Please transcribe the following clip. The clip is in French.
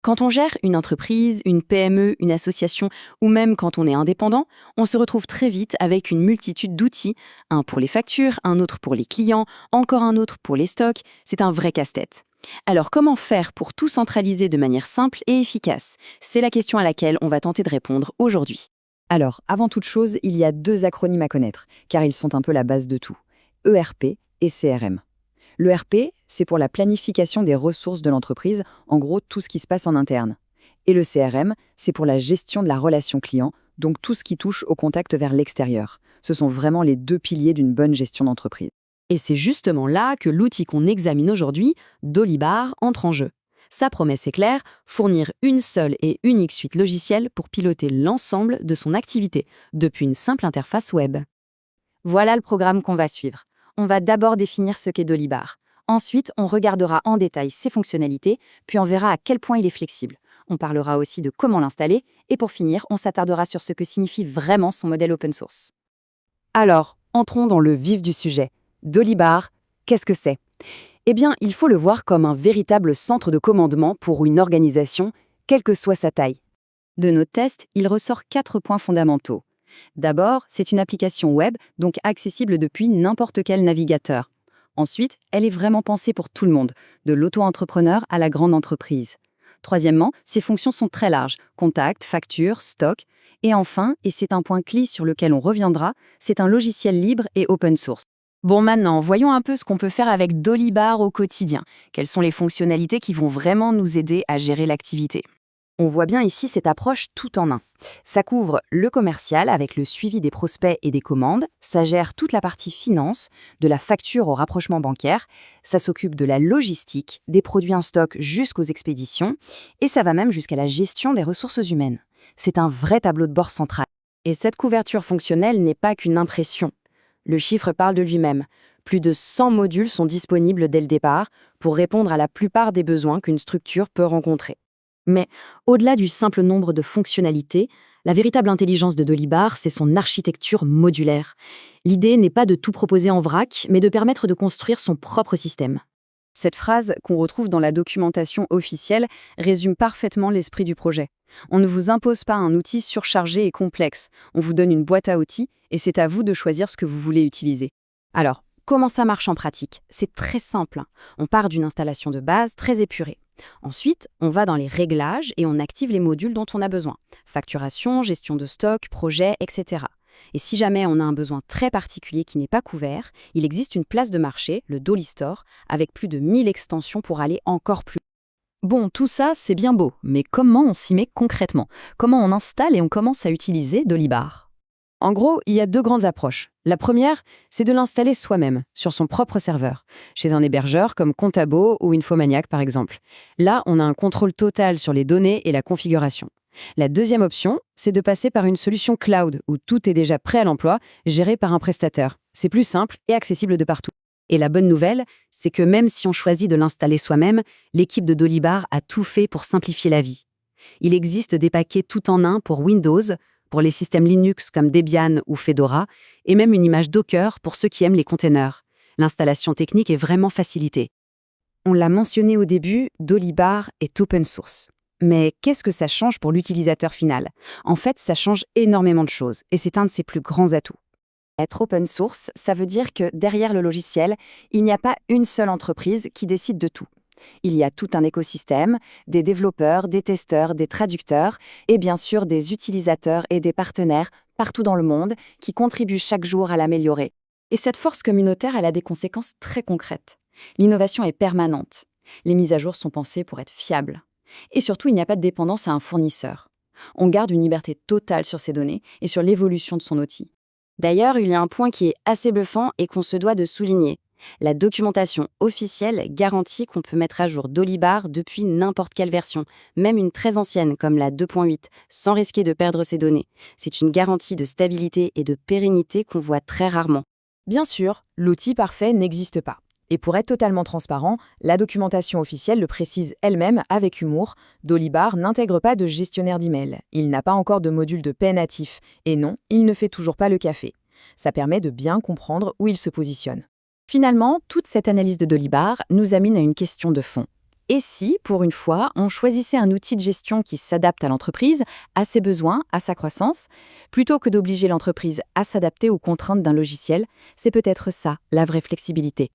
Quand on gère une entreprise, une PME, une association ou même quand on est indépendant, on se retrouve très vite avec une multitude d'outils, un pour les factures, un autre pour les clients, encore un autre pour les stocks, c'est un vrai casse-tête. Alors comment faire pour tout centraliser de manière simple et efficace? C'est la question à laquelle on va tenter de répondre aujourd'hui. Alors, avant toute chose, il y a deux acronymes à connaître, car ils sont un peu la base de tout. ERP et CRM. L'ERP, c'est pour la planification des ressources de l'entreprise, en gros tout ce qui se passe en interne. Et le CRM, c'est pour la gestion de la relation client, donc tout ce qui touche au contact vers l'extérieur. Ce sont vraiment les deux piliers d'une bonne gestion d'entreprise. Et c'est justement là que l'outil qu'on examine aujourd'hui, Dolibar, entre en jeu. Sa promesse est claire, fournir une seule et unique suite logicielle pour piloter l'ensemble de son activité, depuis une simple interface web. Voilà le programme qu'on va suivre. On va d'abord définir ce qu'est Dolibar. Ensuite, on regardera en détail ses fonctionnalités, puis on verra à quel point il est flexible. On parlera aussi de comment l'installer, et pour finir, on s'attardera sur ce que signifie vraiment son modèle open source. Alors, entrons dans le vif du sujet. Dolibar, qu'est-ce que c'est? Eh bien, il faut le voir comme un véritable centre de commandement pour une organisation, quelle que soit sa taille. De nos tests, il ressort 4 points fondamentaux. D'abord, c'est une application web, donc accessible depuis n'importe quel navigateur. Ensuite, elle est vraiment pensée pour tout le monde, de l'auto-entrepreneur à la grande entreprise. Troisièmement, ses fonctions sont très larges, contact, facture, stock. Et enfin, et c'est un point clé sur lequel on reviendra, c'est un logiciel libre et open source. Bon, maintenant, voyons un peu ce qu'on peut faire avec Dolibar au quotidien. Quelles sont les fonctionnalités qui vont vraiment nous aider à gérer l'activité? On voit bien ici cette approche tout en un. Ça couvre le commercial avec le suivi des prospects et des commandes, ça gère toute la partie finance, de la facture au rapprochement bancaire, ça s'occupe de la logistique, des produits en stock jusqu'aux expéditions, et ça va même jusqu'à la gestion des ressources humaines. C'est un vrai tableau de bord central. Et cette couverture fonctionnelle n'est pas qu'une impression. Le chiffre parle de lui-même. Plus de 100 modules sont disponibles dès le départ pour répondre à la plupart des besoins qu'une structure peut rencontrer. Mais au-delà du simple nombre de fonctionnalités, la véritable intelligence de Dolibar, c'est son architecture modulaire. L'idée n'est pas de tout proposer en vrac, mais de permettre de construire son propre système. Cette phrase, qu'on retrouve dans la documentation officielle, résume parfaitement l'esprit du projet. On ne vous impose pas un outil surchargé et complexe, on vous donne une boîte à outils et c'est à vous de choisir ce que vous voulez utiliser. Alors, comment ça marche en pratique? C'est très simple. On part d'une installation de base très épurée. Ensuite, on va dans les réglages et on active les modules dont on a besoin. Facturation, gestion de stock, projet, etc. Et si jamais on a un besoin très particulier qui n'est pas couvert, il existe une place de marché, le Doli Store, avec plus de 1000 extensions pour aller encore plus loin. Bon, tout ça, c'est bien beau, mais comment on s'y met concrètement? Comment on installe et on commence à utiliser Dolibar? En gros, il y a deux grandes approches. La première, c'est de l'installer soi-même, sur son propre serveur, chez un hébergeur comme Contabo ou Infomaniac par exemple. Là, on a un contrôle total sur les données et la configuration. La deuxième option, c'est de passer par une solution cloud, où tout est déjà prêt à l'emploi, géré par un prestataire. C'est plus simple et accessible de partout. Et la bonne nouvelle, c'est que même si on choisit de l'installer soi-même, l'équipe de Dolibar a tout fait pour simplifier la vie. Il existe des paquets tout en un pour Windows, pour les systèmes Linux comme Debian ou Fedora, et même une image Docker pour ceux qui aiment les containers. L'installation technique est vraiment facilitée. On l'a mentionné au début, Dolibar est open source. Mais qu'est-ce que ça change pour l'utilisateur final? En fait, ça change énormément de choses, et c'est un de ses plus grands atouts. Être open source, ça veut dire que derrière le logiciel, il n'y a pas une seule entreprise qui décide de tout. Il y a tout un écosystème, des développeurs, des testeurs, des traducteurs et bien sûr des utilisateurs et des partenaires partout dans le monde qui contribuent chaque jour à l'améliorer. Et cette force communautaire, elle a des conséquences très concrètes. L'innovation est permanente. Les mises à jour sont pensées pour être fiables. Et surtout, il n'y a pas de dépendance à un fournisseur. On garde une liberté totale sur ses données et sur l'évolution de son outil. D'ailleurs, il y a un point qui est assez bluffant et qu'on se doit de souligner. La documentation officielle garantit qu'on peut mettre à jour Dolibar depuis n'importe quelle version, même une très ancienne comme la 2.8, sans risquer de perdre ses données. C'est une garantie de stabilité et de pérennité qu'on voit très rarement. Bien sûr, l'outil parfait n'existe pas. Et pour être totalement transparent, la documentation officielle le précise elle-même avec humour, Dolibar n'intègre pas de gestionnaire d'email. Il n'a pas encore de module de paie natif. Et non, il ne fait toujours pas le café. Ça permet de bien comprendre où il se positionne. Finalement, toute cette analyse de Dolibar nous amène à une question de fond. Et si, pour une fois, on choisissait un outil de gestion qui s'adapte à l'entreprise, à ses besoins, à sa croissance, plutôt que d'obliger l'entreprise à s'adapter aux contraintes d'un logiciel? C'est peut-être ça, la vraie flexibilité.